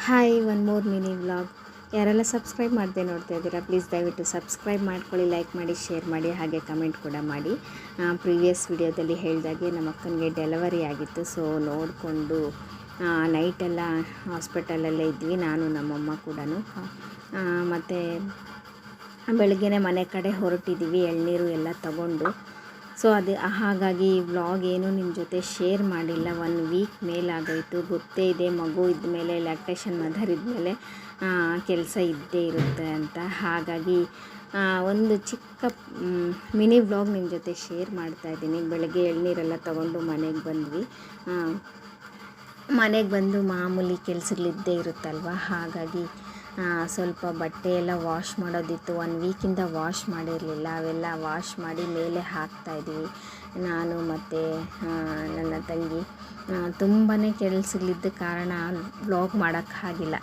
Hi, one more mini vlog. ಯಾರೆಲ್ಲ subscribe ಮಾಡದೆ ನೋಡ್ತಾ ಇದ್ದೀರಾ, ಪ್ಲೀಸ್ ದಯವಿಟ್ಟು ಸಬ್ಸ್ಕ್ರೈಬ್ ಮಾಡ್ಕೊಳ್ಳಿ, ಲೈಕ್ ಮಾಡಿ, ಶೇರ್ ಮಾಡಿ, ಹಾಗೆ ಕಮೆಂಟ್ ಕೂಡ ಮಾಡಿ. ಪ್ರೀವಿಯಸ್ ವಿಡಿಯೋದಲ್ಲಿ ಹೇಳಿದಾಗೆ ನಮ್ಮ ಅಕ್ಕನಿಗೆ ಡೆಲಿವರಿ ಆಗಿತ್ತು. ಸೊ ನೋಡಿಕೊಂಡು ನೈಟೆಲ್ಲ ಹಾಸ್ಪಿಟಲಲ್ಲೇ ಇದ್ವಿ, ನಾನು ನಮ್ಮಮ್ಮ ಕೂಡ. ಮತ್ತು ಬೆಳಗ್ಗೆನೇ ಮನೆ ಕಡೆ ಹೊರಟಿದ್ದೀವಿ, ಎಳ್ನೀರು ಎಲ್ಲ ತಗೊಂಡು. ಸೊ ಹಾಗಾಗಿ ವ್ಲಾಗ್ ಏನು ನಿಮ್ಮ ಜೊತೆ ಶೇರ್ ಮಾಡಿಲ್ಲ. 1 ವೀಕ್ ಮೇಲಾಗೋಯಿತು. ಗೊತ್ತೇ ಇದೆ, ಮಗು ಇದ್ಮೇಲೆ, ಲ್ಯಾಕ್ಟೇಷನ್ ಮದರ್ ಇದ್ಮೇಲೆ ಕೆಲಸ ಇದ್ದೇ ಇರುತ್ತೆ ಅಂತ. ಹಾಗಾಗಿ ಒಂದು ಚಿಕ್ಕ ಮಿನಿ ವ್ಲಾಗ್ ನಿಮ್ಮ ಜೊತೆ ಶೇರ್ ಮಾಡ್ತಾಯಿದ್ದೀನಿ. ಬೆಳಗ್ಗೆ ಎಳ್ನೀರೆಲ್ಲ ತೊಗೊಂಡು ಮನೆಗೆ ಬಂದ್ವಿ. ಮನೆಗೆ ಬಂದು ಮಾಮೂಲಿ ಕೆಲಸಗಳಿದ್ದೇ ಇರುತ್ತಲ್ವ, ಹಾಗಾಗಿ ಸ್ವಲ್ಪ ಬಟ್ಟೆ ಎಲ್ಲ ವಾಶ್ ಮಾಡೋದಿತ್ತು. 1 ವೀಕಿಂದ ವಾಶ್ ಮಾಡಿರಲಿಲ್ಲ, ಅವೆಲ್ಲ ವಾಶ್ ಮಾಡಿ ಮೇಲೆ ಹಾಕ್ತಾಯಿದ್ವಿ ನಾನು ಮತ್ತು ನನ್ನ ತಂಗಿ. ತುಂಬಾ ಕೆಲಸಗಳಿದ್ದ ಕಾರಣ ವ್ಲಾಗ್ ಮಾಡೋಕ್ಕಾಗಿಲ್ಲ.